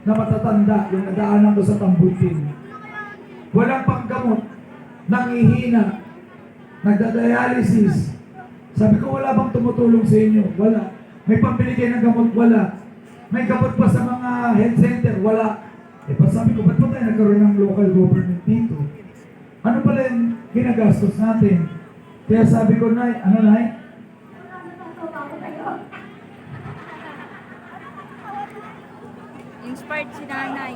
na matatanda yung nadaanan ko sa Tambutin. Walang panggamot, nangihina, nagda-dialysis. Sabi ko, wala bang tumutulong sa inyo? Wala. May pambili kayo ng gamot? Wala. May gamot pa sa mga health center? Wala. Eh, sabi ko, ba't pa tayo nagkaroon ng local government dito? Ano pala yung ginagastos natin? Kaya sabi ko, Nay, ano Nay? Inspired si nanay.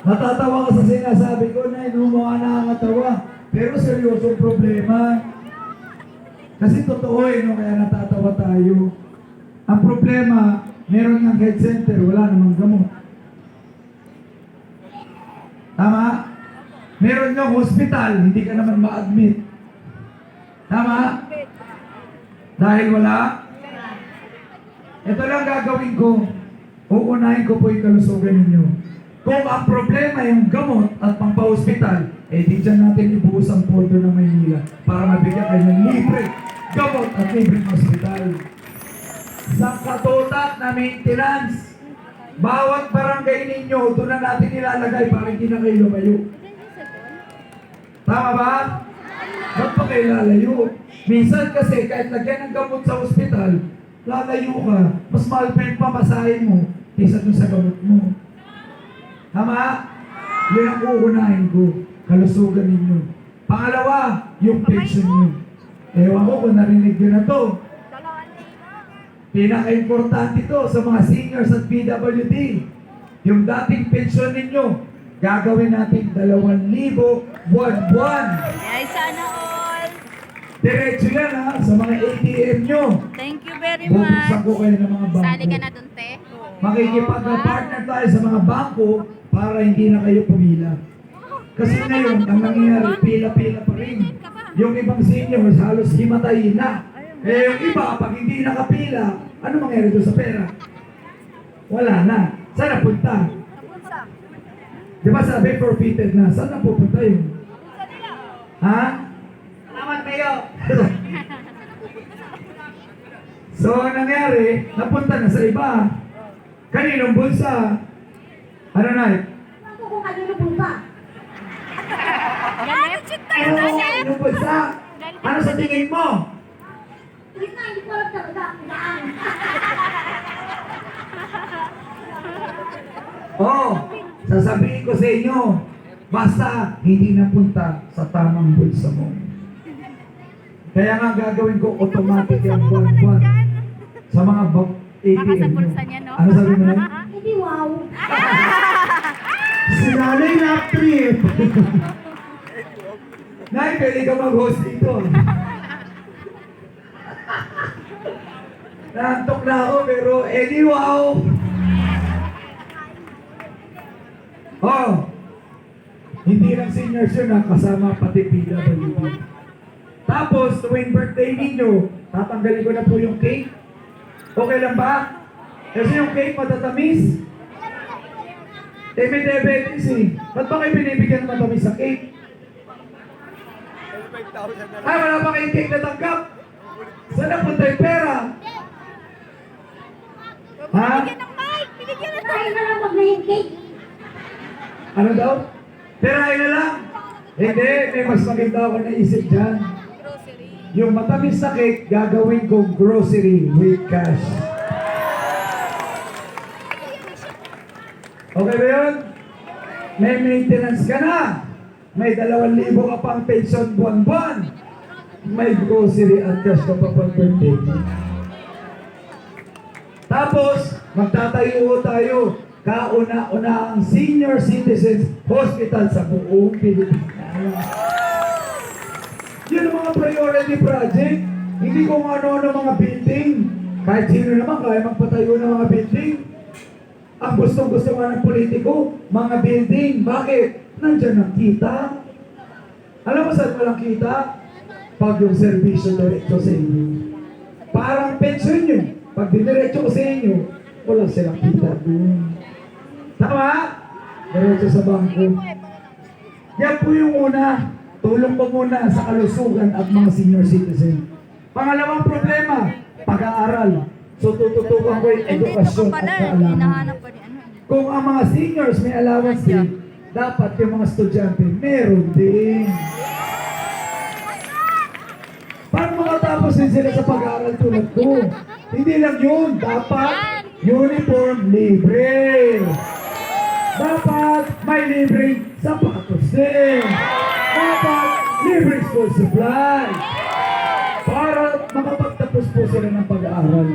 Natatawa ka sa sinasabi ko, Nay, no, mga nakakatawa. Pero seryosong problema. Kasi totoo no, kaya natatawa tayo. Ang problema, meron ng health center, wala namang gamot. Tama? Meron ng hospital, hindi ka naman ma-admit. Tama? Dahil wala? Ito lang gagawin ko. Uunahin ko po yung kalusugan ninyo. Kung ang problema yung gamot at pangpa-hospital, eh di dyan natin ibuhos ang pondo ng Maynila para mabigyan kayo ng libre gamot at libreng hospital. Sa katutak na maintenance, bawat barangay ninyo, doon na natin ilalagay para hindi na kayo lumayo. Tama ba? Ba't pa kayo lalayo? Minsan kasi kahit lagyan ng gamot sa hospital, lalayo ka. Mas mahal pa yung pamasahin mo kaysa dun sa gamot mo. Tama? Yun ang uunahin ko. Kalusugan ninyo. Pangalawa, yung pension nyo. Ewan ko kung narinig nyo na to. Pinaka-importante to sa mga seniors at PWD. Yung dating pension ninyo, gagawin natin 2,000 buwan-buwan. Ay, sana all. Diretso yan ha, sa mga ATM nyo. Thank you very Bubuksan much. ko kayo ng mga bangko. Sali ka na dun, te. Makikipag-partner tayo sa mga bangko para hindi na kayo pumila. Kasi ngayon, ang nangyayari, pila-pila pa rin. Yung ibang seniors, halos himatayin na. Eh yung iba, pag hindi nakapila, ano mangyayari doon sa pera? Wala na. Saan napunta? Di ba sabi, forfeited na? Saan na pupunta yun? Ha? Salamat kayo! So, ang nangyari, napunta na sa iba. Kaninong bulsa? Ano na? Ako kung kanino punta. Kaninong bulsa? Ano sa tingin mo? Yun na, hindi ko alam talaga kung saan. Oh, sasabihin ko sa inyo, basta hindi napunta sa tamang bulsa mo. Kaya nga gagawin ko automatic yung buwan-buwan sa mga ATM Baka sa nyo. bulsa niya, no? Ano sabi mo na? Hindi wow. Sinanay na trip. Nay, pwede ka mag-host dito. Naantok na ako, pero wow. Oh, hindi lang seniors yun, kasama pati PWD. Tapos, tuwing birthday ninyo, tatanggalin ko na po yung cake. Okay lang ba? Kasi yung cake matatamis. Eh, may diabetes eh. Ba't ba kayo binibigyan ng matamis sa cake? Ay, wala pa kayong cake na tanggap. Saan napunta yung pera? Ha? Try na lang mag-name cake. Ano daw? Perahin na lang. Hindi, may mas maganda ako naisip dyan. Yung matamis na cake, gagawin kong grocery with cash. Okay ba yun? May maintenance ka na. May 2,000 ka pang pension buwan-buwan. May grocery at cash ka pa pang birthday. Tapos, magtatayo tayo. Kauna-una ang senior citizens hospital sa buong Pilipinas. Yun ang mga priority project. Hindi kung ano-ano mga building. Kahit sino naman kaya magpatayo ng mga building. Ang gustong-gusto nga ng politiko, mga building. Bakit? Nandiyan ang kita. Alam mo saan walang kita? Pag yung servisyo diretso sa inyo. Parang pension nyo. Pag diretso sa inyo, wala silang kita doon. Tama? Diretso sa bangko. Yan po yung una. Tulong po muna sa kalusugan at mga senior citizen. Pangalawang problema, pag-aaral. So tututukan ko yung edukasyon at kaalaman. Kung ang mga seniors may allowance din, dapat yung mga estudyante meron din. Para makatapos din sila sa pag-aaral tulad ko. Hindi lang yun, dapat uniform libre. Dapat may libreng sapatos din. Dapat libreng school supply. Para makapagtapos po sila ng pag-aaral.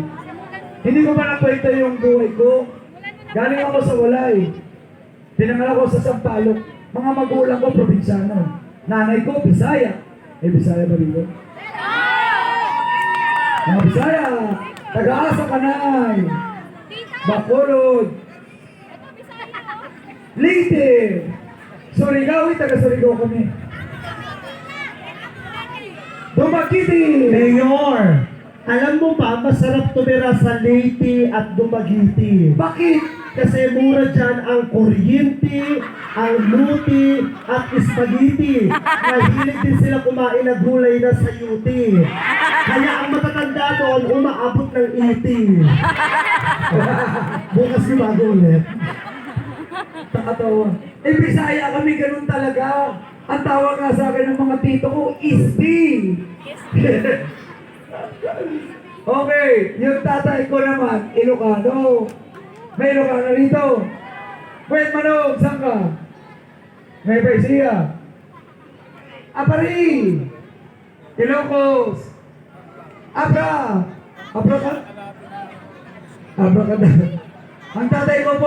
Hindi ko ba nakwenta yung buhay ko? Galing ako sa Walay. Pinangalan ko sa Sampaloc. Mga magulang ko, probinsyano. Nanay ko, Bisaya. Bisaya ba rito? Mga Bisaya. Taga-asa Kanay. Bacolod. Leyte. Surigao, taga-Surigao kami. Dumaguete. Mayor, alam mo ba, masarap tumira sa Leyte at Dumaguete. Bakit? Kasi mura dyan ang kuryente, ang luti, at spaghetti. Mahilig din sila kumain ng gulay na sayuti. Kaya ang matatanda doon, umaabot ng 80. Bukas yung bago ulit. Takatawa. Bisaya kami, ganun talaga. Ang tawag nga sa akin ng mga tito ko, isti. Okay, yung tatay ko naman, Ilocano. May Ilocano rito. Wait, Manong, saan ka? May Paisiya. Apari. Ilocos. Abra. Abra ka? Abra ka na. Ang tatay ko po,